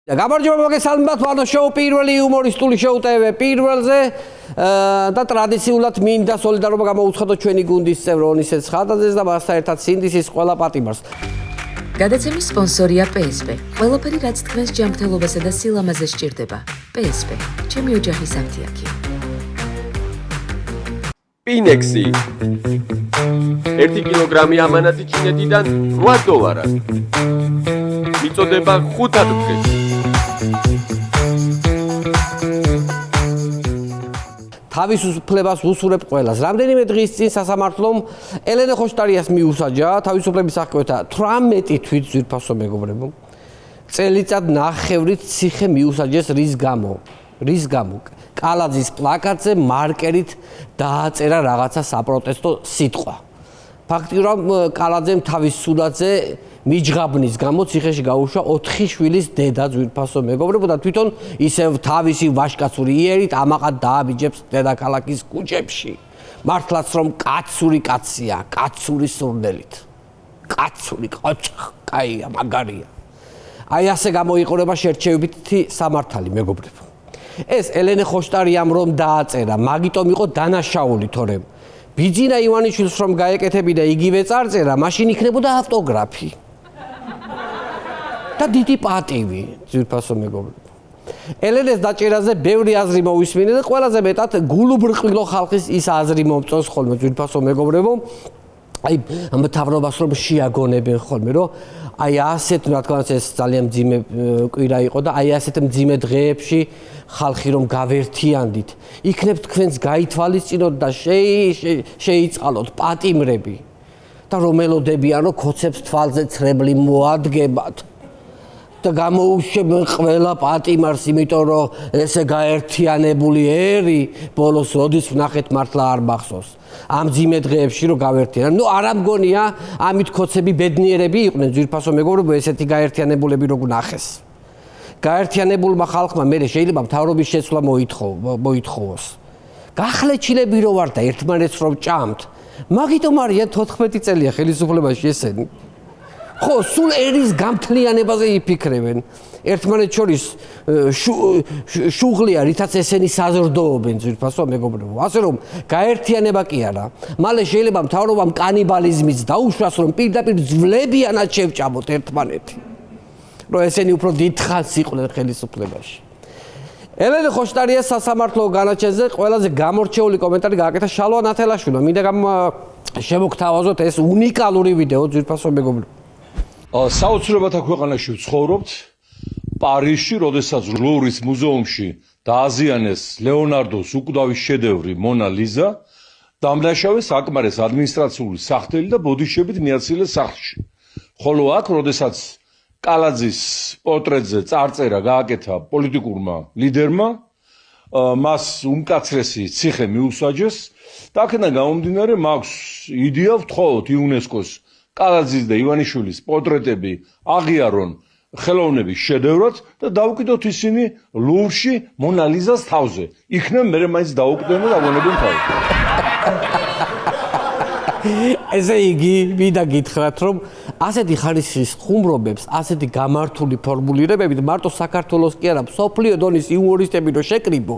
გამარჯობა მოგესალმებათ ვანო შოუ პირველი იუმორისტული შოუ TV პირველზე და ტრადიციულად მინდა სოლიდარობა გამოუცხადოთ ჩვენი გუნდის წევრ ონისე ცხადაძეს და მასთან ერთად სინდისის ყველა პატიმარს. გადაცემის სპონსორია PSP. ყველაფერი რაც თქვენს ჯანმრთელობასა და სილამაზეს სჭირდება. PSP. ჩემი ოჯახის აფთიაქი. Pinexi 1 კილოგრამი ამანათი ჩინეთიდან $8. მიწოდება 5 დღეს. თავისუფლებას უსურებ ყველას. რამდენიმე დღის წინ სასამართლომ ელენე ხოშტარიას მიუსაჯა თავისუფლების აღკვეთა 18 თვითძვირფასო მეგობრებო. წელიწად ნახევრით ციხე მიუსაჯეს რის გამო? კალაძის პლაკატზე მარკერით დააწერა რაღაცა საპროტესტო სიტყვა. ფაქტიურად კალაძემ თავის სურათზე მიჯღაბნის გამო ციხეში გაუშვა 4 შვილის დედა ძვირფასო მეგობრებო და თვითონ ისევ თავისი ვაჟკაცური იერით ამაყად დააბიჯებს დედაქალაქის ქუჩებში. მართლაც რომ კაცური კაცია, კაცური სურნელით. კაცური ყოჩხ, კაია, მაგარია. აი ასე გამოიყურება შერჩევითი სამართალი მეგობრებო. ეს ელენე ხოშტარიამ რომ დააწერა, მაგიტომ იყო დანაშაული, თორემ ბიძინა ივანიშვილს რომ გაეკეთებინა იგივე წარწერა, მაშინ იქნებოდა ავტოგრაფი. და დიდი პატივი, ძვირფასო მეგობრებო. ელენეს დაჭერაზე ბევრი აზრი მოვისმინე და ყველაზე მეტად გულუბრყვილო ხალხის ის აზრი მომწონს ხოლმე ძვირფასო მეგობრებო. აი მთავრობას რომ შეაგონებენ ხოლმე, რომ აი ასეთ რა თქმა უნდა ეს ძალიან მძიმე კვირა იყო და აი ასეთ მძიმე დღეებში ხალხი რომ გავერთიანდით, იქნებ თქვენს გაითვალისწინოთ და შეიწყალოთ პატიმრები და რომ ელოდებიან რომ ქოცებს თვალზე ცრემლი მოადგებათ და გამოუშვებენ ყველა პატიმარს, იმიტომ რომ ესე გაერთიანებული ერი ბოლოს როდის ვნახეთ მართლა არ მახსოვს. ამ ძიმე დღეებში რომ გავერთიანან. ნუ არ ამგონია ამით ქოცები ბედნიერები იყვნენ ძვირფასო მეგობრებო, ესეთი გაერთიანებულები რო გნახეს. გაერთიანებულმა ხალხმა მე შეიძლება მთავრობის შეცვლა მოითხოვოს. გახლეჩილები რო ვარ და ერთმანეთს რომ ჭამთ, მაგიტომ არიან 14 წელია ხელისუფლებაში ესენი. ხო, სულ ერის გამთლიანებაზე იფიქრებენ. ერთმანეთს შორის შუღლია, რითაც ესენი საზრდოობენ ძვირფასო მეგობრებო. ასე რომ გაერთიანება კი არა. მალე შეიძლება მთავრობამ კანიბალიზმიც დაუშვას, რომ პირდაპირ ძვლებიანად შევჭამოთ ერთმანეთი. რომ ესენი უფრო დიდხანს იყვნენ ხელისუფლებაში. ელენე ხოშტარიას სასამართლო განაჩენზე ყველაზე გამორჩეული კომენტარი გააკეთა შალვა ნათელაშვილმა. მინდა შემოგთავაზოთ ეს უნიკალური ვიდეო ძვირფასო მეგობრებო. საოცრებათა ქვეყანაში ვცხოვრობთ. პარიზში, როდესაც ლუვრის მუზეუმში დააზიანეს ლეონარდოს უკვდავის შედევრი მონა ლიზა, დამნაშავეს აკმარეს ადმინისტრაციული სახთელი და ბოდიშებით მიაცილეს სახლში. ხოლო აქ, როდესაც კალაძის პორტრეტზე წარწერა გააკეთა პოლიტიკურმა ლიდერმა, მას უმკაცრესი ციხე მიუსაჯეს და აქედან გამომდინარე მაქვს იდეა ვთხოვოთ იუნესკოს კალაძის და ივანიშვილის პორტრეტები აღიარონ ხელოვნების შედევრად და დაუკიდოთ ისინი ლუვრში მონა ლიზას თავზე. იქნებ მე მაინც დაუკიდონ და დაგონებენ თავი. ესე იგი, მინდა გითხრათ, რომ ასეთი ხარისხის ხუმრობებს, ასეთი გამართული ფორმულირებებით მარტო საქართველოს კი არა, მსოფლიო დონის იუმორისტები რო შეკრიბო,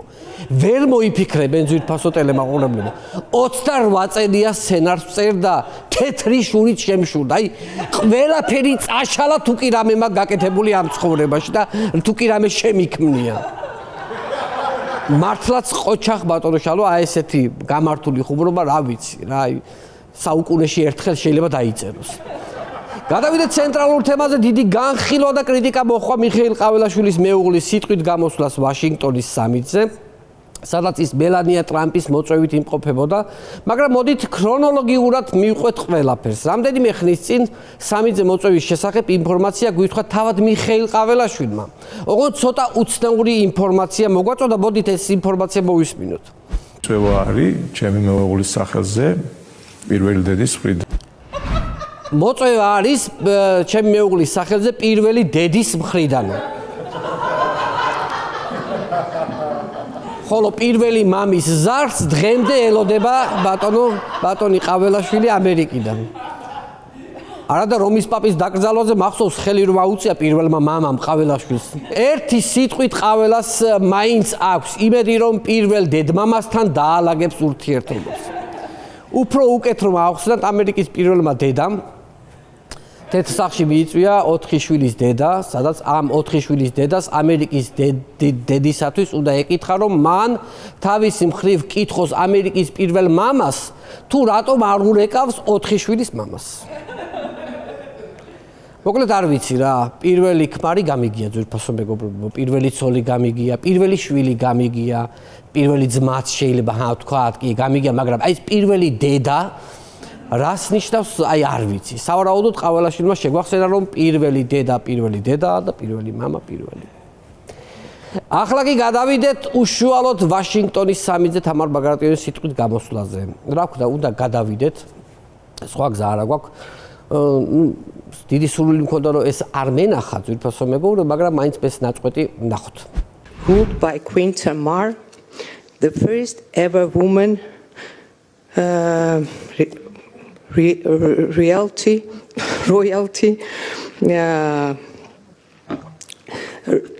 ვერ მოიფიქრებენ ძვირფასო ტელემაყურებლებო. 28 წელია სცენარს წერდა, თეთრი შურით შემშურდა. აი, ყველაფერი წაშალა თუ კი რამე მაგ გაკეთებული ამ ცხოვრებაში და თუ კი რამე შემიქმნია. მართლაც ყოჩახ ბატონო შალვა, აი ესეთი გამართული ხუმრობა რა ვიცი რა, აი საუკუნეში ერთხელ შეიძლება დაიწეროს. გადავიდეთ ცენტრალურ თემაზე. დიდი განხილვა და კრიტიკა მოჰყვა მიხეილ ყაველაშვილის მეუღლის სიტყვით გამოსვლას ვაშინგტონის სამიტზე, სადაც ის მელანია ტრამპის მოწვევით იმყოფებოდა, მაგრამ მოდით ქრონოლოგიურად მივყვეთ ყველაფერს. რამდენიმე ხნის წინ სამიტზე მოწვევის შესახებ ინფორმაცია გვითხრა თავად მიხეილ ყაველაშვილმა. ოღონდ ცოტა უცნაური ინფორმაცია მოგვაწოდა, მოდით ეს ინფორმაცია მოვისმინოთ. წვევა არის ჩემი მეუღლის სახელზე პირველი დედის მხრიდან. მოწვევა არის ჩემი მეუღლის სახელზე პირველი დედის მხრიდან. ხოლო პირველი მამის ზარს დღემდე ელოდება ბატონი ყაველაშვილი ამერიკიდან. არა და რომის პაპის დაკრძალვაზე მახსოვს ხელი რომ აუწია პირველმა მამამ ყაველაშვილს. ერთი სიტყვით ყაველას მაინც აქვს იმედი რომ პირველ დედმამასთან დაალაგებს ურთიერთობას. უფრო უკეთ რომ აახსნათ ამერიკის პირველმა დედამ თეთრ სახლში მიიწვია 4 შვილის დედა, სადაც ამ 4 შვილის დედას ამერიკის დედისათვის უნდა ეკითხა, რომ მან თავისი მხრივ კითხოს ამერიკის პირველ მამას, თუ რატომ არ ურეკავს 4 შვილის მამას. მოკლედ არ ვიცი რა, პირველი ქმარი გამიგია ძვირფასო მეგობრებო, პირველი ცოლი გამიგია, პირველი შვილი გამიგია, პირველი ძმაც შეიძლება თქვათ კი გამიგია, მაგრამ აი ეს პირველი დედა რას ნიშნავს, აი არ ვიცი. სავარაუდოდ ყაველაშვილმა შეგვახსენა რომ პირველი დედა და პირველი მამა პირველი. ახლა კი გადავიდეთ უშუალოდ ვაშინგტონის სამიძე თამარ ბაგრატიონის სიტყვით გამოსვლაზე. რა ვქნა, უნდა გადავიდეთ. სხვა გზა არ აქვს. დიდი სურვილი მქონდა რომ ეს არ მენახა ძვირფასო მეგობრებო, მაგრამ მაინც ეს ნაწყვეტი ვნახოთ. Ruled by Queen Tamar, the first ever woman royalty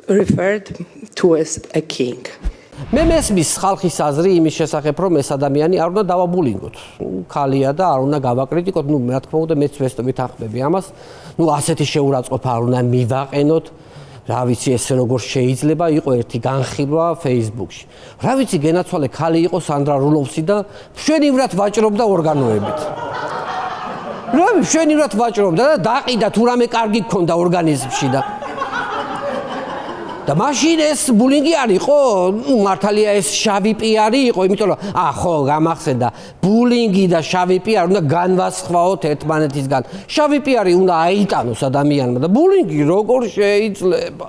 referred to as a king. მე მესმის ხალხის აზრი იმის შესახებ, რომ ეს ადამიანი არ უნდა დავაბულინგოთ. ქალია და არ უნდა გავაკრიტიკოთ, რა თქმა უნდა, მეც ვესტობით ახმები ამას. ასეთი შეურაცხყოფა არ უნდა მივაყენოთ. რა ვიცი, ეს როგორ შეიძლება იყო ერთი განხილვა Facebook-ში. რა ვიცი, გენაცვალე ქალი იყო სანდრა რულოვსი და მშვენივრად ვაჭრობდა ორგანოებით. რა მშვენივრად ვაჭრობდა და დაყიდა თუ რამე კარგი გქონდა ორგანიზმში და მაშინ ეს ბულინგი არ იყო? მართალია ეს შავი პიარი იყო, იმიტომ რომ ხო, გამახსენდა, ბულინგი და შავი პიარი უნდა განვასხვაოთ ერთმანეთისგან. შავი პიარი უნდა აიტანოს ადამიანმა და ბულინგი როგორ შეიძლება?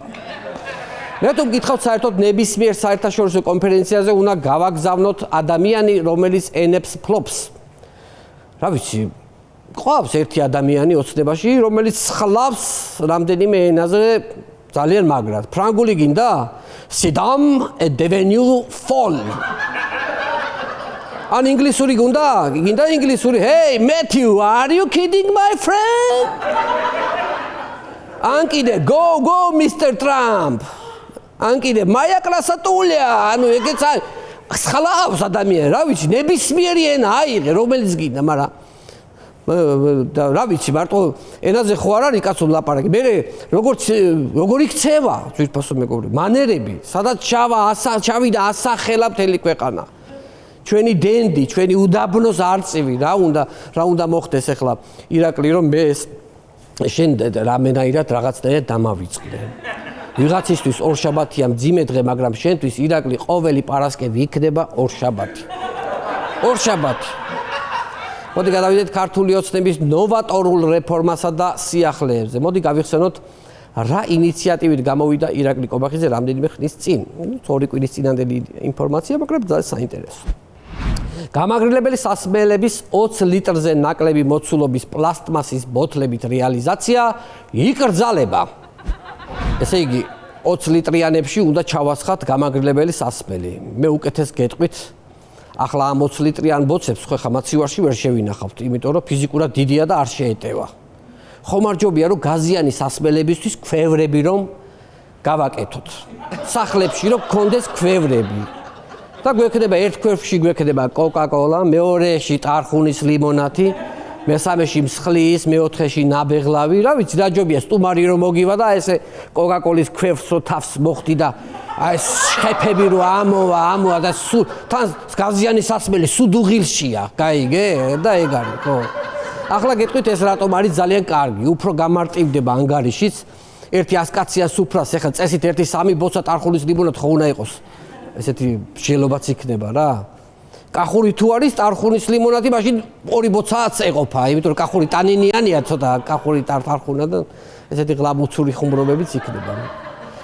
რატომ გითხავთ საერთოდ ნებისმიერ საერთაშორისო კონფერენციაზე უნდა გავაგზავნოთ ადამიანი, რომელიც ენებს ფლობს? რა ვიცი, ყავს ერთი ადამიანი ოცნებაში, რომელიც ხლავს რამდენიმე ენაზე ძალიან მაგრად. ფრანგული გინდა? Sidam et devenu folle. ან ინგლისური გინდა? გინდა ინგლისური? Hey Matthew, are you kidding my friend? ან კიდე go Mr. Trump. ან კიდე Maya Krasatulya, ანუ ეგეც ხლავს ადამიანი, რა ვიცი, ნებისმიერი ენა აიღე, რომელიც გინდა, მაგრამ და რა ვიცი, მარტო ენაზე ხო არ არის კაცო ლაპარაკი. მე როგორი ქცევა, ძვირფასო მეგობრებო, მანერები, სადაც ჩავიდა ასახელა მთელი ქვეყანა. ჩვენი დენდი, ჩვენი უდაბნოს არწივი, რა უნდა მოხდეს ახლა ირაკლი, რომ მე შენ რამენაირად რაღაცნაირად დამავიწყდე. ვიღაცისთვის ორშაბათია მძიმე დღე, მაგრამ შენთვის ირაკლი ყოველი პარასკევი იქნება ორშაბათი. ორშაბათი. მოდი გადავიდეთ ქართული ოცნების ნოვატორულ რეფორმასა და სიახლეებზე. მოდი გავიხსენოთ რა ინიციატივით გამოვიდა ირაკლი კობახიძე რამდენიმე ხნის წინ. 2 კვირის წინანდელი ინფორმაცია, მაგრამ ძალიან საინტერესო. გამაგრილებელი სასმელების 20 ლიტრზე ნაკლები მოცულობის პლასტმასის ბოთლებით რეალიზაცია იკრძალება. ესე იგი 20 ლიტრიანებში უნდა ჩავასხათ გამაგრილებელი სასმელი. მე უკეთეს გეტყვით ახლა ამ 20 ლიტრიან ბოცებს ხო ხა მაცივარში ვერ შევინახავთ, იმიტომ რომ ფიზიკურად დიდია და არ შეეტევა. ხომარჯობია რომ გაზიანი სასმელებისთვის ქვევრები რომ გავაკეთოთ. სახლებში რომ გქონდეს ქვევრები. და გვექნება ერთ ქვევრში გვექნება კოკა-კოლა, მეორეში ტარხუნის ლიმონათი, მესამეში მსხლის, მეოთხეში ნაბეღლავი, რა ვიცი, დაჯობია სტუმარი რომ მოგივა და ესე კოკა-კოლის ქვევრს თავს მოხდი და აი ეს შეფები რო ამოვა და თან გაზიანი სასმელი სუდუღილშია, გაიგე? და ეგ არის, ხო. ახლა გეტყვით ეს რატომ არის ძალიან კარგი, უფრო გამარტივდება ანგარიშიც. ერთი 100 კაცია სუფრას, ეხლა წესით ერთი 3 ბოცა ტარხუნის ლიმონად ხო უნდა იყოს. ესეთი მსჯელობაც იქნება რა. კახური თუ არის ტარხუნის ლიმონადი, მაშინ 2 ბოცაც ეყოფა, იმიტომ რომ კახური ტანინიანია ცოტა, კახური ტარხუნა და ესეთი ღლაბუცური ხუმრობებიც იქნება.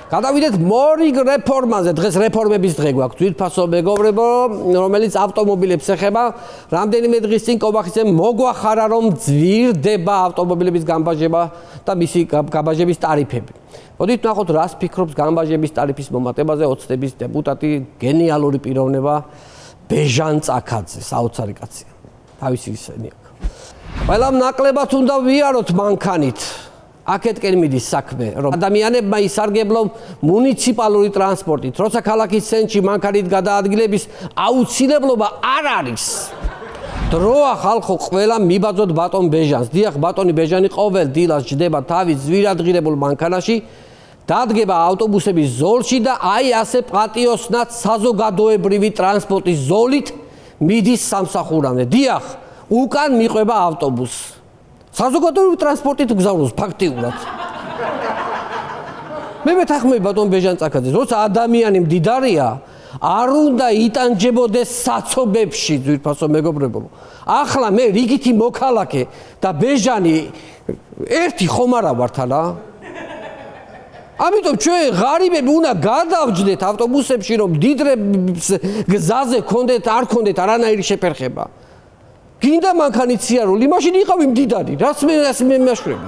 გადავიდეთ მორიგ რეფორმაზე. დღეს რეფორმების დღე გვაქვს, ძვირფასო მეგობრებო, რომელიც ავტომობილებს ეხება. რამდენიმე დღის წინ კობახიძემ მოგვახარა, რომ ძვირდება ავტომობილების გამბაჟება და მისი გამბაჟების ტარიფები. მოდით ნახოთ, რას ფიქრობს გამბაჟების ტარიფის მომატებაზე ოცნების დეპუტატი, გენიალური პიროვნება ბეჟან წაქაძე, საოცარი კაცია. თავისი ისენი აქვს. ყველამ ნაკლებად უნდა ვიაროთ მანქანით. აქეთკენ მიდის საქმე, რომ ადამიანებმა ისარგებლონ მუნიციპალური ტრანსპორტით, როცა ქალაქის ცენტრში მანქანით გადაადგილების აუცილებლობა არ არის. დროა ხალხო, ყველა მიბაძოთ ბატონ ბეჟანს. დიახ, ბატონი ბეჟანი ყოველ დილას ჯდება თავის ზვირადღირებულ მანქანაში, დადგება ავტობუსების ზოლში და აი ასე პატიოსნად საზოგადოებრივი ტრანსპორტის ზოლით მიდის სამსახურამდე. დიახ, უკან მიყვება ავტობუსს. საზოგადოებრივი ტრანსპორტით გზავნოს ფაქტიურად. მე მეთანხმები ბატონ ბეჟანწაკაძეს, როცა ადამიანი მდიდარია, არ უნდა იტანჯებოდეს საცობებში, ძვირფასო მეგობრებო. ახლა მე რიგითი მოქალაქე და ბეჟანი ერთი ხომ არა ვართ რა? ამიტომ ჩვენ ღარიბები უნდა გადავჯდეთ ავტობუსებში, რომ მდიდრ გზაზე გქონდეთ, არ გქონდეთ არანაირი შეფერხება. გინდა მანქანით სიარული, მაშინ იყავი მდიდარი, რაც მე მეშვრები.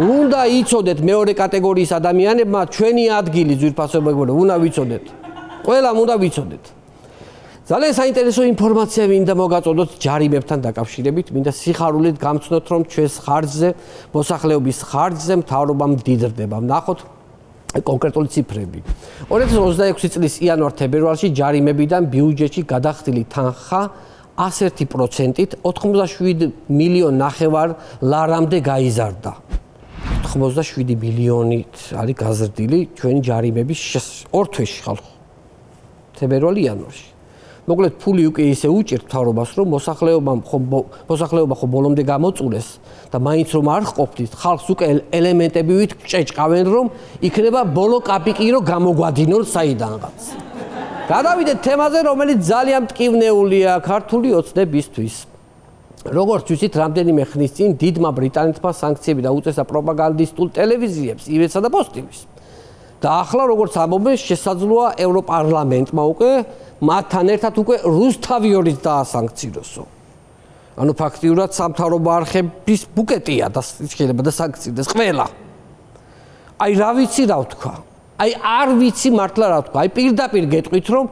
უნდა იცოდეთ მეორე კატეგორიის ადამიანებმა ჩვენი ადგილი ძვირფასო მეგობრებო, უნდა ვიცოდეთ. ყველამ უნდა ვიცოდეთ. ძალიან საინტერესო ინფორმაცია მინდა მოგაწოდოთ ჯარიმებთან დაკავშირებით, მინდა სიხარულით გამცნოთ, რომ ჩვენს ხარჯზე, მოსახლეობის ხარჯზე მთავრობამ მდიდრდება. ვნახოთ კონკრეტული ციფრები. 2026 წლის იანვარ-თებერვალში ჯარიმებიდან ბიუჯეტში გადახდილი თანხა 101%-ით 87 მილიონ ნახევარ ლარამდე გაიზარდა. 87 მილიონით არის გაზრდილი ჩვენი ჯარიმების ორ თვეში ხალხო. თებერვალი იანვარში. მოკლედ ფული უკვე ისე უჭირთ მთავრობას, რომ მოსახლეობა ხო ბოლომდე გამოწურეს და მაინც რომ არ ყოფნით, ხალხს უკვე ელემენტებივით ჭეჭყავენ, რომ იქნება ბოლო კაპიკი, რომ გამოგვადინონ საიდანღაც. გადავიდეთ თემაზე, რომელიც ძალიან მტკივნეულია ქართული ოცნებისთვის. როგორც ვიცით, რამდენიმე ხნის წინ დიდმა ბრიტანეთმა სანქციები დაუწესა პროპაგანდისტულ ტელევიზიებს, ივესა და პოსტივის. და ახლა როგორც ამბობენ, შესაძლოა ევროპარლამენტმა უკვე მათთან ერთად უკვე რუსთავიორიც დაასანქციოსო. ანუ ფაქტიურად სამთავრობო არხების ბუკეტია და შეიძლება და სანქციდეს ყველა. აი რა ვიცი რა ვთქვა. აი არ ვიცი მართლა რა ვთქვა. აი პირდაპირ გეტყვით, რომ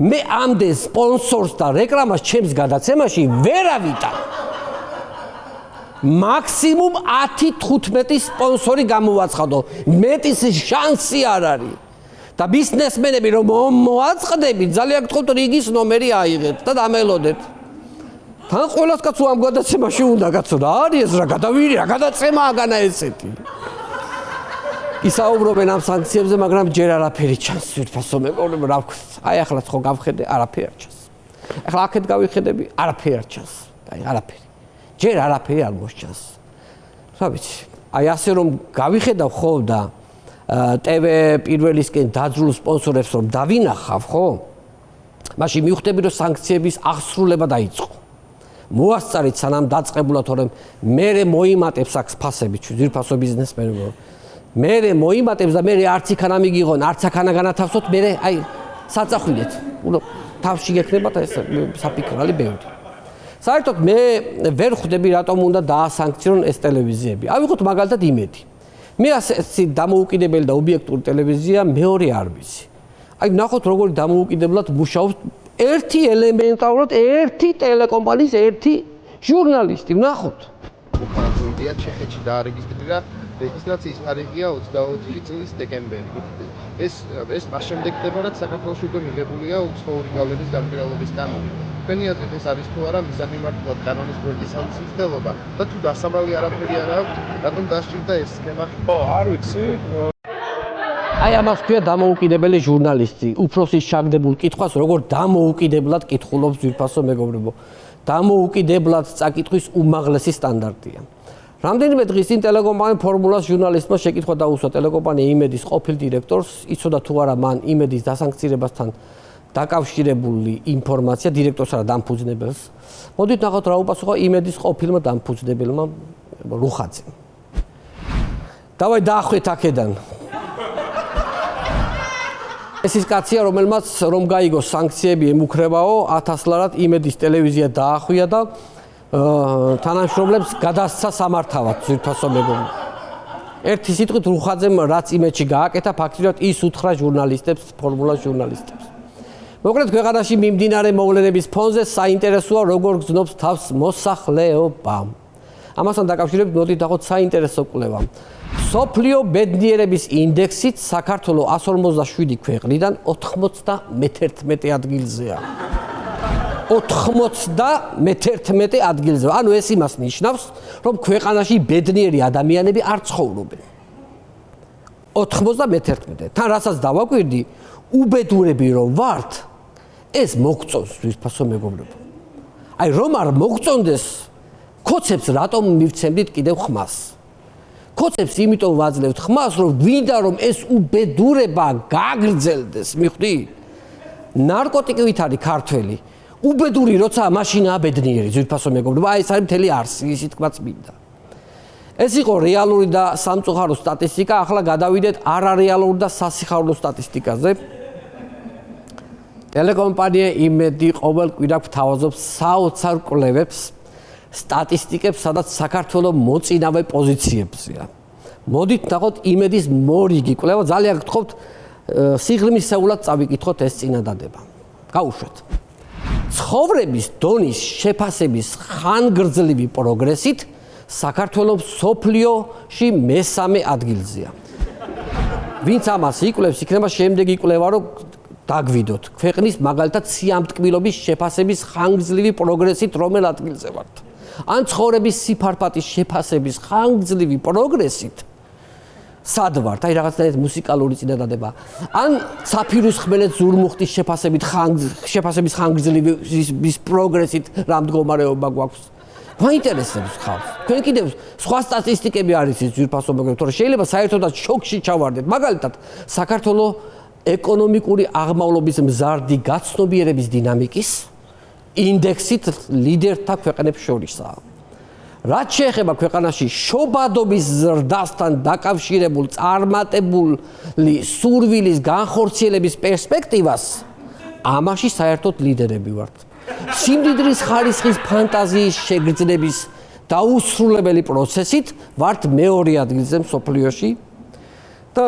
მე ამდენ სპონსორს და რეკლამას ჩემს გადაცემაში ვერ ავიტან. მაქსიმუმ 10-15 სპონსორი გამოვაცხადო. მეტის შანსი არ არის. და ბიზნესმენები რომ მოაწყდებით, ძალიან გთხოვთ რიგის ნომერი აიღეთ და დამელოდეთ. თან ყველას კაცო ამ გადაცემაში უნდა კაცო რა არის ეს რა გადავირი რა გადაცემაა განა ესეთი. ისაუბრობენ ამ სანქციებზე, მაგრამ ჯერ არაფერი ჩანს ძვირფასო მეგობრებო, რა ვქოთ. აი ახლა ხო გავხედე, არაფერი არ ჩანს. ახლა აქეთ გავიხედები, არაფერი არ ჩანს. აი არაფერი. ჯერ არაფერი არ მოსჩანს. რა ვიცი. აი ასე რომ გავიხედავ ხო და TV პირველისკენ დაძრულ სპონსორებს რომ დავინახავ, ხო? მაშინ მივხვდები, რომ სანქციების აღსრულება დაიწყო. მოასწარით სანამ დაწყებულად, თორემ მერე მოიმატებს აქ ფასები, ძვირფასო ბიზნესმენებო. მერე მოიმატებს და მერე არც იქანა მიგიღონ, არც აქანა განათავსოთ, მერე აი საწახვიდეთ. თავში გექნებათ ეს საფიქრალი ბევრი. საერთოდ მე ვერ ხვდები, რატომ უნდა დაასანქციონ ეს ტელევიზიები. ავიღოთ მაგალითად იმედი. მე ასეთი დამოუკიდებელი და ობიექტური ტელევიზია მეორე არ ვიცი. აი ნახოთ როგორი დამოუკიდებლად მუშაობს ერთი ელემენტარულად ერთი ტელეკომპანიის ერთი ჟურნალისტი, ნახოთ. უკანონია ჩეხეთში დაარეგისტრირა რეგისტრაციის თარიღია 24 წლის დეკემბერი. ეს მას შემდეგ ხდება, რაც საქართველოში უკვე მიღებულია უცხოური გავლენის განმგებლობის კანონი. თქვენი აზრით ეს არის თუ არა მიზანმიმართულად კანონის პროექტის მცდელობა და თუ დასამალი არაფერი არ აქვს, რატომ დასჭირდა ეს სქემა? ხო, არ ვიცი. აი ამას ქვია დამოუკიდებელი ჟურნალისტი. უფროსის ჩაგდებულ კითხვას როგორ დამოუკიდებლად კითხულობს ძვირფასო მეგობრებო. დამოუკიდებლად წაკითხვის უმაღლესი სტანდარტია. რამდენიმე დღის წინ ტელეკომპანია ფორმულას ჟურნალისტმა შეკითხვა დაუსვა ტელეკომპანია იმედის ყოფილ დირექტორს, იცოდა თუ არა მან იმედის დასანქცირებასთან დაკავშირებული ინფორმაცია დირექტორს არა დამფუძნებელს. მოდით ნახოთ რა უპასუხა იმედის ყოფილმა დამფუძნებელმა რუხაძემ. დავაი დაახვეთ აქედან. ეს ის კაცია, რომელმაც რომ გაიგო სანქციები ემუქრებაო 1000 ლარად იმედის ტელევიზია დაახვია და თანამშრომლებს გადასცა სამართავად ძვირფასო მეგობრებო. ერთი სიტყვით რუხაძემ რაც იმედში გააკეთა, ფაქტიურად ის უთხრა ჟურნალისტებს, ფორმულას ჟურნალისტებს. მოკლედ ქვეყანაში მიმდინარე მოვლენების ფონზე საინტერესოა როგორ გრძნობს თავს მოსახლეობა. ამასთან დაკავშირებით მოდით ნახოთ საინტერესო კვლევა. მსოფლიო ბედნიერების ინდექსით საქართველო 157 ქვეყნიდან 91 ადგილზეა. 91 ადგილზე. ანუ ეს იმას ნიშნავს, რომ ქვეყანაში ბედნიერი ადამიანები არ ცხოვრობენ. 91. თან რასაც დავაკვირდი, უბედურები რომ ვართ, ეს მოგწონს ძვირფასო მეგობრებო. აი რომ არ მოგწონდეს, კოცებს რატომ მივცემდით კიდევ ხმას? კოცებს იმიტომ ვაძლევთ ხმას, რომ გვინდა რომ ეს უბედურება გაგრძელდეს, მიხვდი? ნარკოტიკით არის ქართველი. უბედური როცა მაშინაა ბედნიერი, ძვირფასო მეგობრებო, აი ეს არის მთელი არსი, ისი თქვაც მინდა. ეს იყო რეალური და სამწუხარო სტატისტიკა, ახლა გადავიდეთ არარეალურ და სასიხარულო სტატისტიკაზე. ტელეკომპანია იმედი ყოველ კვირა გვთავაზობს საოცარ კვლევებს, სტატისტიკებს, სადაც საქართველოს მოწინავე პოზიციებზეა. მოდით ნახოთ იმედის მორიგი კვლევა, ძალიან გთხოვთ სიღრმისეულად წავიკითხოთ ეს წინადადება. გაუშვეთ. ცხოვრების დონის შეფასების ხანგრძლივი პროგრესით საქართველოს მსოფლიოში მესამე ადგილზეა. ვინც ამას იკვლევს, იქნება შემდეგი კვლევა, რომ დაგვიდოთ. ქვეყნის მაგალითად სიამტკბილობის შეფასების ხანგრძლივი პროგრესით რომელ ადგილზე ვართ? ან ცხოვრების სიფარფატის შეფასების ხანგრძლივი პროგრესით სად ვართ? აი რაღაცნაირად მუსიკალური წინადადება. ან საფიროს ხმელეთ ზურმუხტის შეფასების ხანგრძლივი პროგრესით რა მდგომარეობა გვაქვს? მაინტერესებს ხალხს. თქვენ კიდევ სხვა სტატისტიკები არის ის ძვირფასო მეგობრებო, თორე შეიძლება საერთოდაც შოკში ჩავარდეთ. მაგალითად, საქართველოს ეკონომიკური აღმავლობის მზარდი გაცნობიერების დინამიკის ინდექსით ლიდერთა ქვეყნებს შორისაა. რაც შეეხება ქვეყანაში შობადობის ზრდასთან დაკავშირებულ წარმატებული სურვილის განხორციელების პერსპექტივას, ამაში საერთოდ ლიდერები ვართ. სიმდიდრის ხარისხის ფანტაზიის შეგრძნების დაუსრულებელი პროცესით ვართ მეორე ადგილზე მსოფლიოში და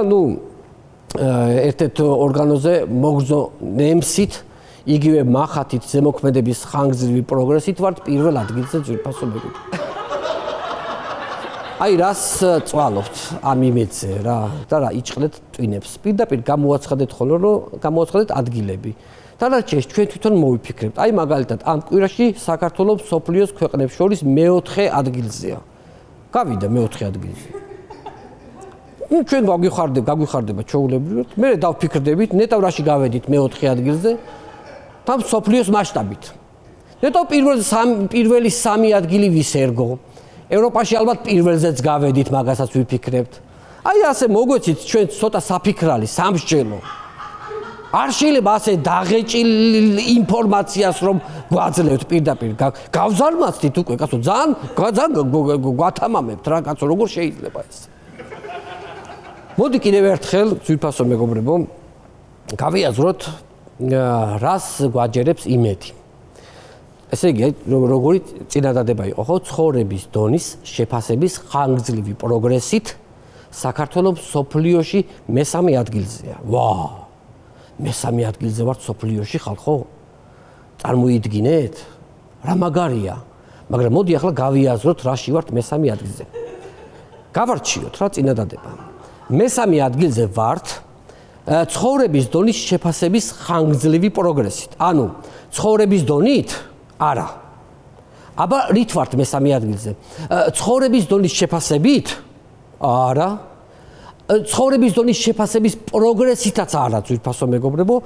ერთ-ერთ ორგანოზე მოგზო ნემსით იგივე მახათით ზემოქმედების ხანგრძლივი პროგრესით ვართ პირველ ადგილზე ძვირფასო მეგობრებო. აი რას წვალობთ ამ იმედზე რა და რა იჭყლეთ ტვინებს. პირდაპირ გამოაცხადეთ ხოლმე რომ გამოაცხადეთ ადგილები. დანარჩენს ჩვენ თვითონ მოვიფიქრებთ. აი მაგალითად ამ კვირაში საქართველოს მსოფლიოს ქვეყნებს შორის მეოთხე ადგილზეა. გავიდა მეოთხე ადგილზე. ჩვენ გაგვიხარდება ჩაულებრივად. მე დავფიქრდებით, ნეტავ რაში გავედით მეოთხე ადგილზე და მსოფლიოს მასშტაბით. ნეტავ პირველი სამი ადგილი ვის ერგო. ევროპაში ალბათ პირველზეც გავედით, მაგასაც ვიფიქრებთ. აი ასე მოგვეცით ჩვენ ცოტა საფიქრალი, სამსჯელო. არ შეიძლება ასე დაღეჭილ ინფორმაციას რომ გვაძლევთ პირდაპირ. გავზარმაცდით უკვე, კაცო, ძალიან გვათამამებთ რა, კაცო, როგორ შეიძლება ეს? მოდი კიდევ ერთხელ, ძვირფასო მეგობრებო, გავიაზროთ რას გვაჯერებს იმედი. ესე იგი, როგორი წინადადება იყო, ხო, ცხოვრების დონის შეფასების ხანგრძლივი პროგრესით საქართველოს მსოფლიოში მესამე ადგილზეა. ვა! მესამე ადგილზე ვართ მსოფლიოში ხალხო? წარმოიდგინეთ? რა მაგარია. მაგრამ მოდი ახლა გავიაზროთ რაში ვართ მესამე ადგილზე. გავარჩიოთ რა წინადადება. მესამე ადგილზე ვართ ცხოვრების დონის შეფასების ხანგრძლივი პროგრესით. ანუ ცხოვრების დონით? არა. აბა რით ვართ მესამე ადგილზე? ცხოვრების დონის შეფასებით? არა. ცხოვრების დონის შეფასების პროგრესითაც არა, ძვირფასო მეგობრებო,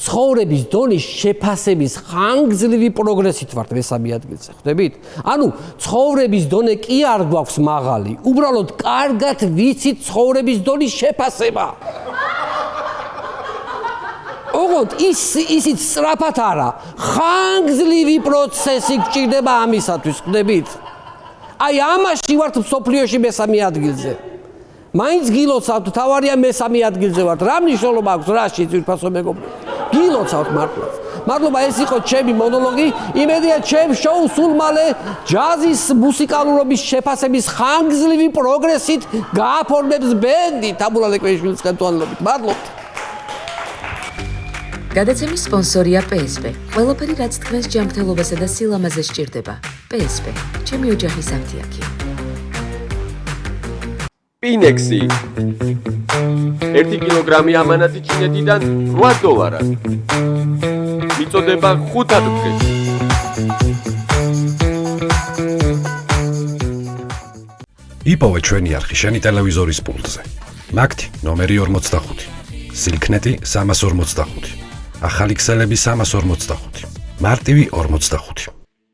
ცხოვრების დონის შეფასების ხანგრძლივი პროგრესით ვართ მესამე ადგილზე, ხვდებით? ანუ ცხოვრების დონე კი არ გვაქვს მაღალი, უბრალოდ კარგად ვიცით ცხოვრების დონის შეფასება. ოღონდ ისიც სწრაფად არა, ხანგრძლივი პროცესი გჭირდება ამისათვის, ხვდებით? აი ამაში ვართ მსოფლიოში მესამე ადგილზე. მაინც გილოცავთ, თავარია მესამე ადგილზე ვართ. რა მნიშვნელობა აქვს რაში, ძვირფასო მეგობრებო? გილოცავთ მართლაც. მადლობა, ეს იყო ჩემი მონოლოგი. იმედია ჩემ შოუს სულ მალე ჯაზის მუსიკალურობის შეფასების ხანგრძლივი პროგრესით გააფორმებს ბენდი თამურა ლეკვეიშვილის ხელმძღვანელობით. მადლობთ. გადაცემის სპონსორია PSP. ყველაფერი რაც თქვენს ჯანმრთელობასა და სილამაზეს სჭირდება. PSP. ჩემი ოჯახის აფთიაქი. Pinexi. 1 კილოგრამი ამანათი ჩინეთიდან $8. მიწოდება 5 დღეს. იპოვე ჩვენი არხი შენი ტელევიზორის პულტზე. მაგთი ნომერი 45. სილქნეტი 345. ახალი ქსელები 345. მარტივი 45.